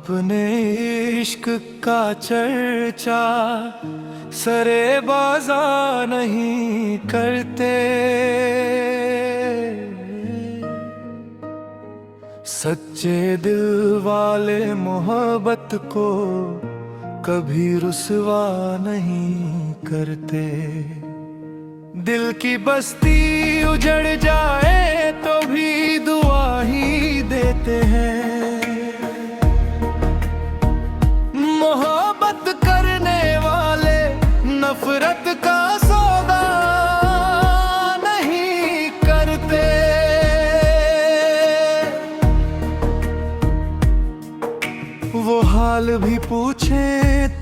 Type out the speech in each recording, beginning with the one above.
अपने इश्क का चर्चा सरे बाज़ार नहीं करते। सच्चे दिल वाले मोहब्बत को कभी रुसवा नहीं करते। दिल की बस्ती उजड़ जाए तो भी दुआ ही देते हैं। मोहब्बत करने वाले नफरत का सौदा नहीं करते। वो हाल भी पूछे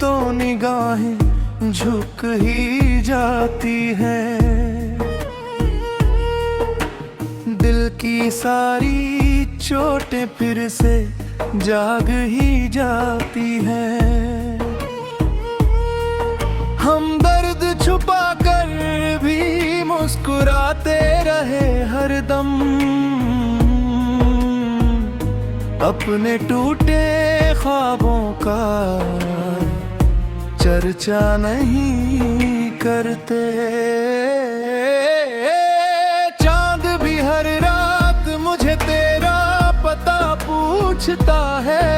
तो निगाहें झुक ही जाती हैं। दिल की सारी चोटें फिर से जाग ही जाती हैं। हम दर्द छुपा कर भी मुस्कुराते रहे हरदम। अपने टूटे ख्वाबों का चर्चा नहीं करते। चांद भी हर रात मुझे तेरा पता पूछता है।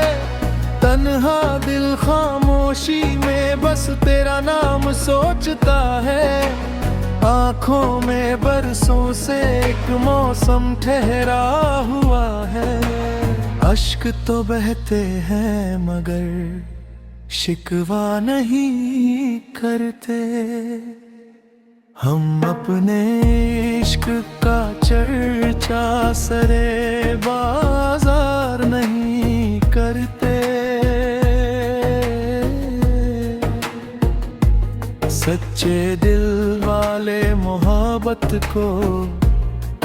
तन्हा दिल खामोशी में बस तेरा नाम सोचता है। आँखों में बरसों से एक मौसम ठहरा हुआ है। अश्क तो बहते हैं मगर शिकवा नहीं करते। हम अपने इश्क का चर्चा सरे बाजार नहीं करते। सच्चे दिल वाले मोहब्बत को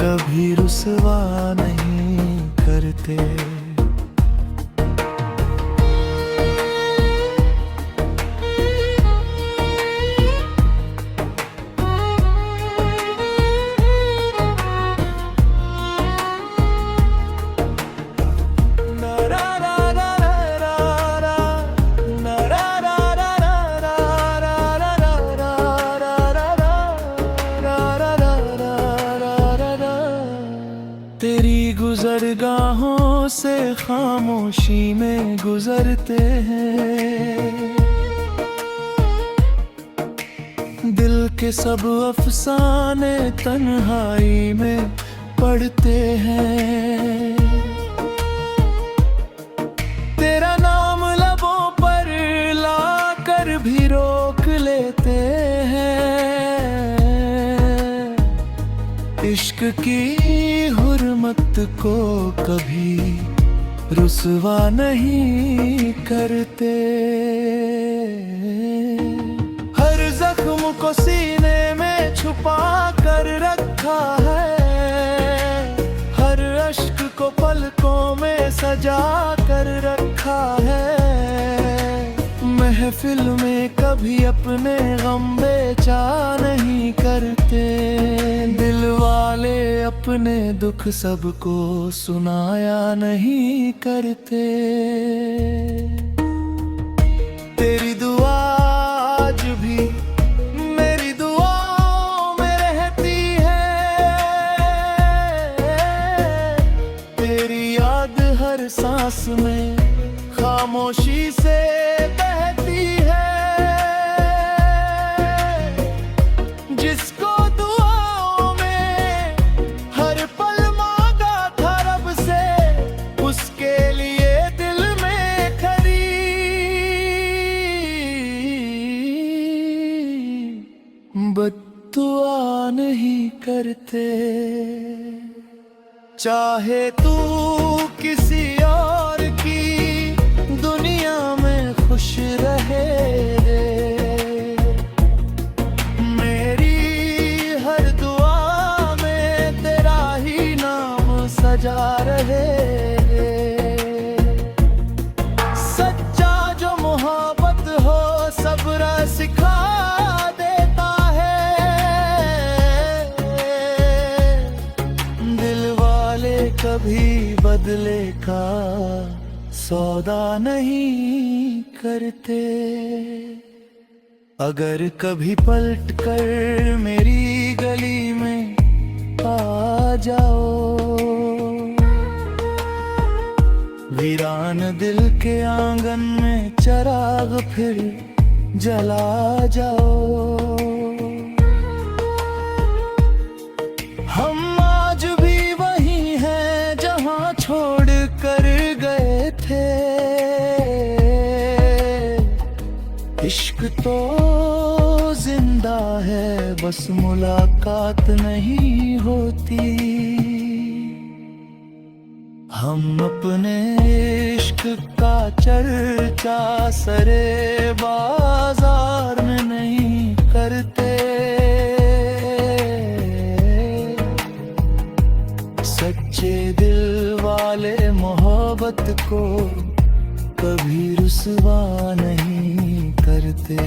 कभी रुसवा नहीं करते। तेरी गुजरगाहों से खामोशी में गुजरते हैं। दिल के सब अफसाने तन्हाई में पढ़ते हैं। तेरा नाम लबों पर लाकर भी रोक लेते हैं। इश्क की हुर्मत को कभी रुसवा नहीं करते। हर जख्म को सीने में छुपा कर रखा है। हर अश्क को पलकों में सजा कर रखा है। महफिल में कभी अपने गम बेचा नहीं करते। दिल वाले अपने दुख सबको सुनाया नहीं करते। तेरी दुआ आज भी मेरी दुआओं में रहती है। तेरी याद हर सांस में खामोशी से बहती है। जिसको दुआओं में हर पल मांगा था रब से, उसके लिए दिल में खड़ी बद्दुआ नहीं करते। चाहे तू किसी और की दुनिया में खुश रहे रे। मेरी हर दुआ में तेरा ही नाम सजा रहे रे। सच्चा जो मोहब्बत हो सब्र सिखा देता है। दिल वाले कभी बदले का सौदा नहीं करते। अगर कभी पलट कर मेरी गली में आ जाओ, वीरान दिल के आंगन में चिराग फिर जला जाओ। हम आज भी वही हैं जहां छोड़ कर गए थे। इश्क तो जिंदा है, बस मुलाकात नहीं होती। हम अपने इश्क का चर्चा सरे बाजार में नहीं करते। सच्चे दिल वाले मोहब्बत को कभी रुसवा नहीं करते।